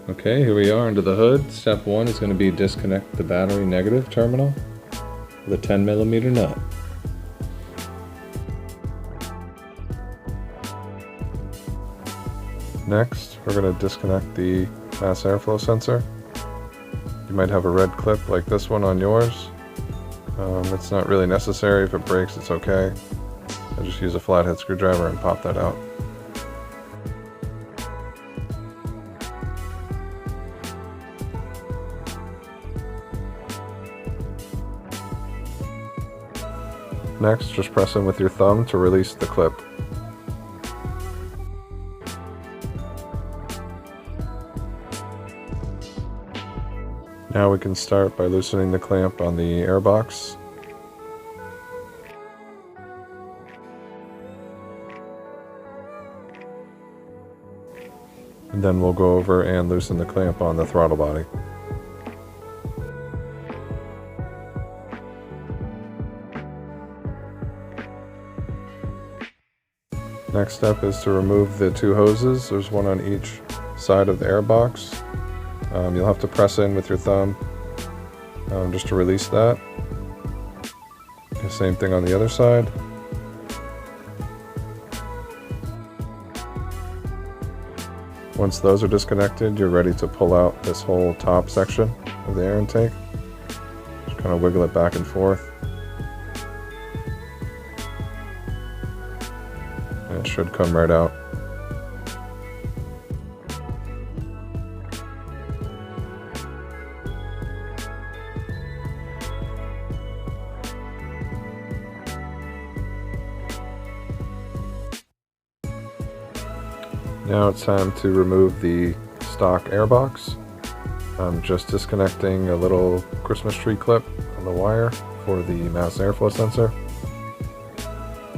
Okay, here we are under the hood. Step 1 is going to be disconnect the battery negative terminal with a 10mm nut. Next, we're going to disconnect the mass airflow sensor. You might have a red clip like this one on yours. It's not really necessary. If it breaks, it's okay. I'll just use a flathead screwdriver and pop that out. Next, just press in with your thumb to release the clip. Now we can start by loosening the clamp on the airbox. And then we'll go over and loosen the clamp on the throttle body. Next step is to remove the two hoses. There's one on each side of the airbox. You'll have to press in with your thumb just to release that. The same thing on the other side. Once those are disconnected, you're ready to pull out this whole top section of the air intake. Just kind of wiggle it back and forth. And it should come right out. Now it's time to remove the stock airbox. I'm just disconnecting a little Christmas tree clip on the wire for the mass airflow sensor.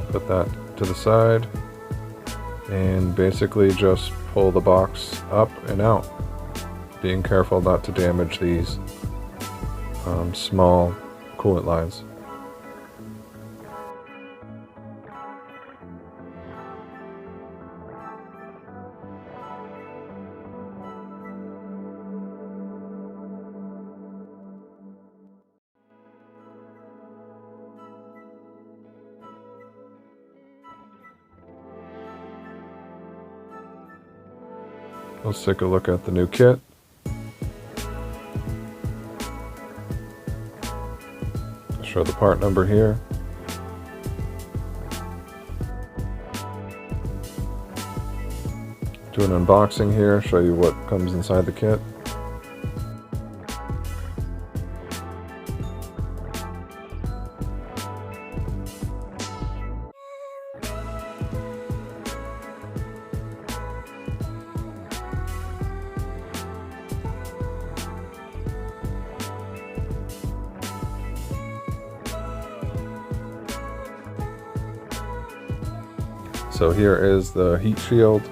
Put that to the side and basically just pull the box up and out, being careful not to damage these small coolant lines. Let's take a look at the new kit. I'll show the part number here. Do an unboxing here, show you what comes inside the kit. So here is the heat shield.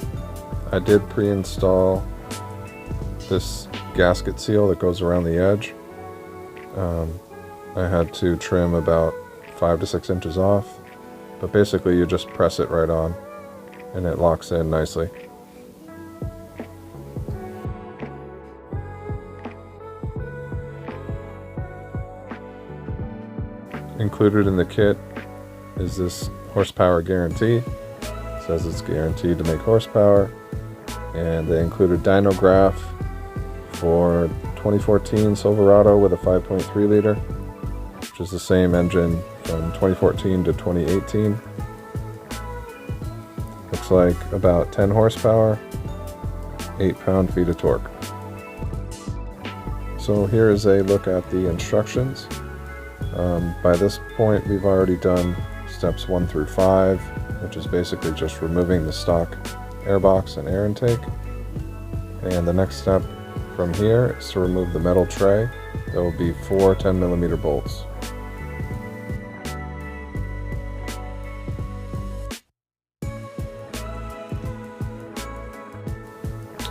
I did pre-install this gasket seal that goes around the edge. I had to trim about 5 to 6 inches off, but basically you just press it right on and it locks in nicely. Included in the kit is this horsepower guarantee. It says it's guaranteed to make horsepower, and they included dyno graph for 2014 Silverado with a 5.3 liter, which is the same engine from 2014 to 2018. Looks like about 10 horsepower, 8 pound-feet of torque. So here is a look at the instructions. By this point we've already done steps 1 through 5, which is basically just removing the stock airbox and air intake. And the next step from here is to remove the metal tray. There will be 4 10mm bolts.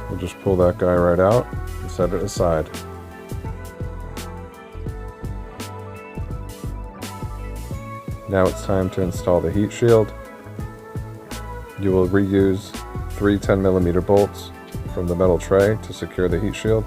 We'll just pull that guy right out and set it aside. Now it's time to install the heat shield. You will reuse 3 10mm bolts from the metal tray to secure the heat shield.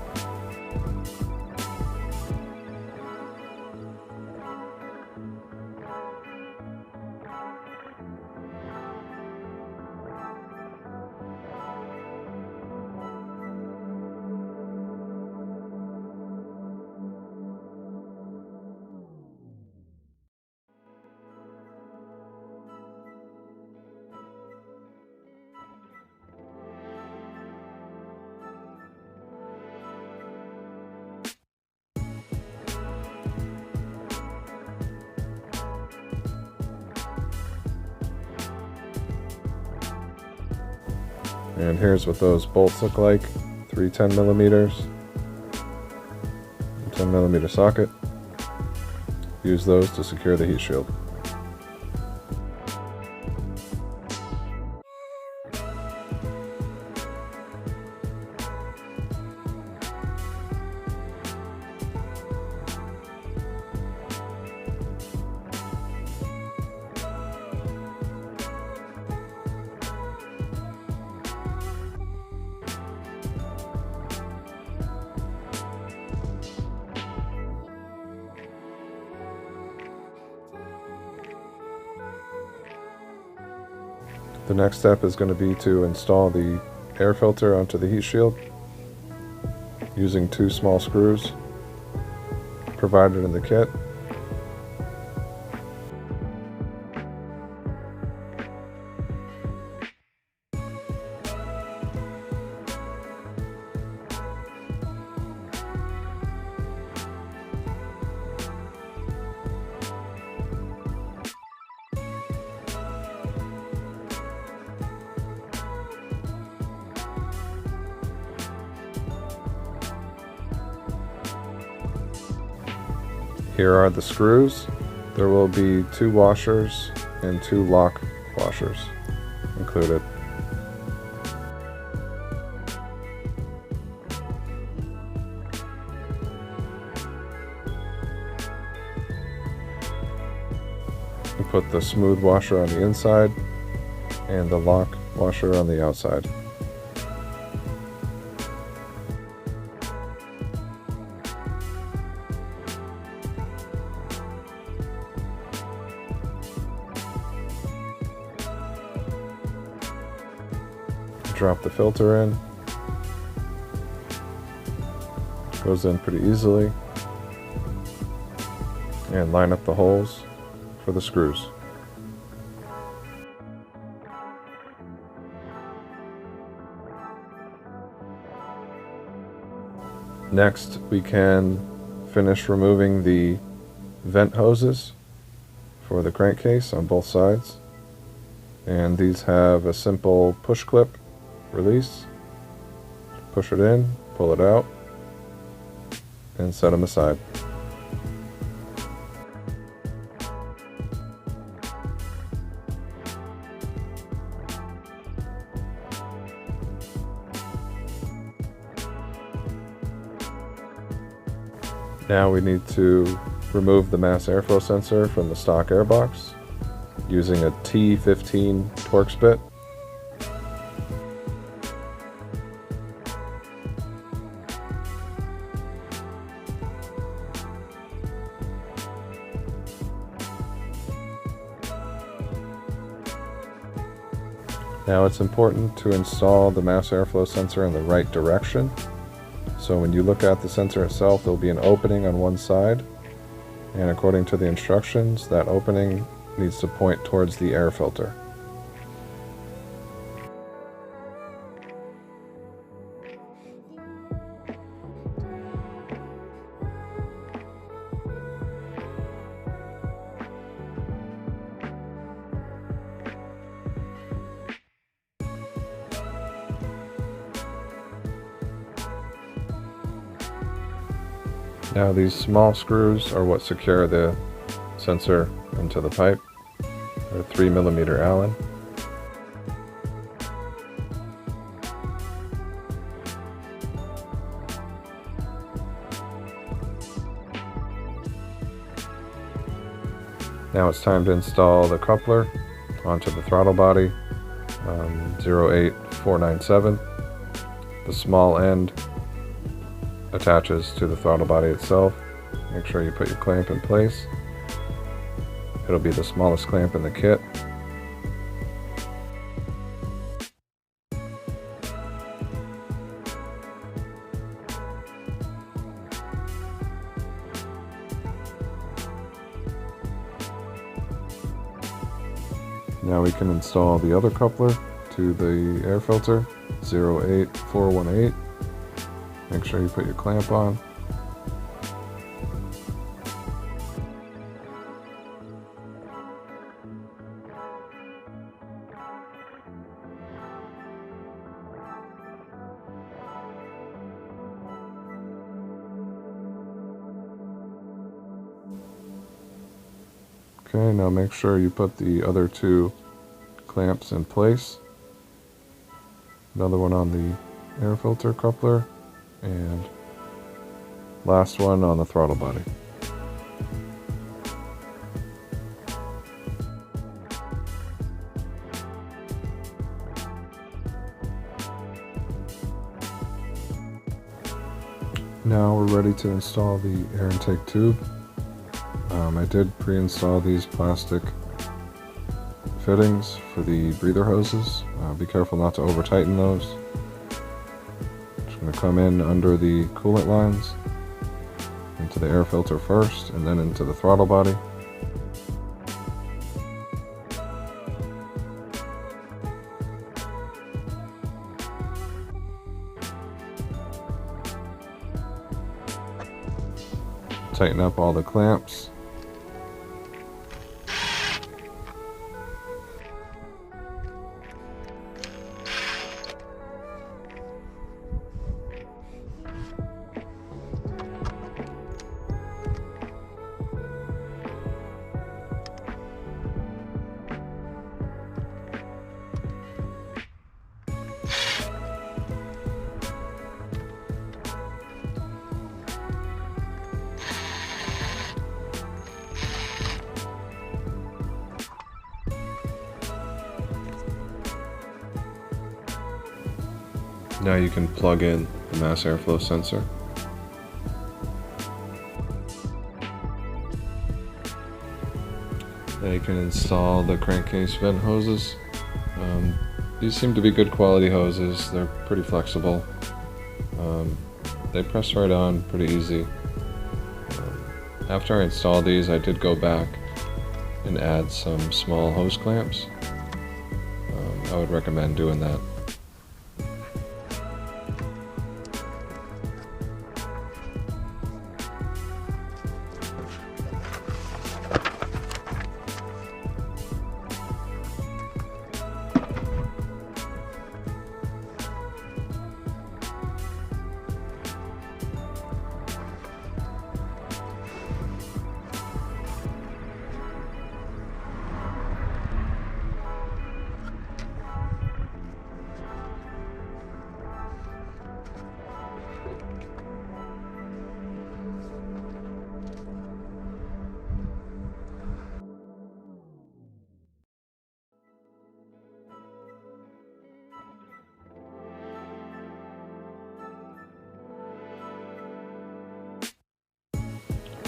And here's what those bolts look like. 3 10mm, 10mm socket. Use those to secure the heat shield. The next step is going to be to install the air filter onto the heat shield using 2 small screws provided in the kit. Here are the screws. There will be 2 washers and 2 lock washers included. We put the smooth washer on the inside and the lock washer on the outside. Drop the filter in. Goes in pretty easily. And line up the holes for the screws. Next, we can finish removing the vent hoses for the crankcase on both sides. And these have a simple push clip release. Push it in, pull it out, and set them aside. Now we need to remove the mass airflow sensor from the stock airbox using a T15 Torx bit. Now it's important to install the mass airflow sensor in the right direction. So when you look at the sensor itself, there will be an opening on one side, and according to the instructions, that opening needs to point towards the air filter. Now these small screws are what secure the sensor into the pipe. They're 3mm Allen. Now it's time to install the coupler onto the throttle body, 08497. The small end attaches to the throttle body itself. Make sure you put your clamp in place. It'll be the smallest clamp in the kit. Now we can install the other coupler to the air filter, 08418. Make sure you put your clamp on. Okay, now make sure you put the other two clamps in place. Another one on the air filter coupler, and last one on the throttle body. Now we're ready to install the air intake tube. I did pre-install these plastic fittings for the breather hoses. Be careful not to over tighten those. Just going to come in under the coolant lines, into the air filter first, and then into the throttle body. Tighten up all the clamps. Now you can plug in the mass airflow sensor. Now you can install the crankcase vent hoses. These seem to be good quality hoses. They're pretty flexible. They press right on pretty easy. After I installed these, I did go back and add some small hose clamps. I would recommend doing that.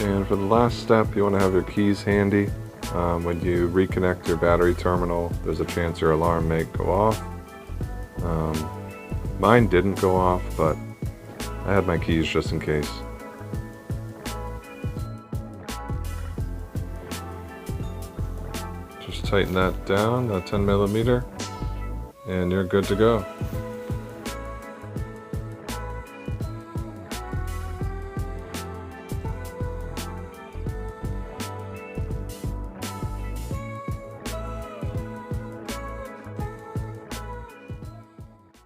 And for the last step, you want to have your keys handy. When you reconnect your battery terminal, there's a chance your alarm may go off. Mine didn't go off, but I had my keys just in case. Just tighten that down, that 10mm, and you're good to go.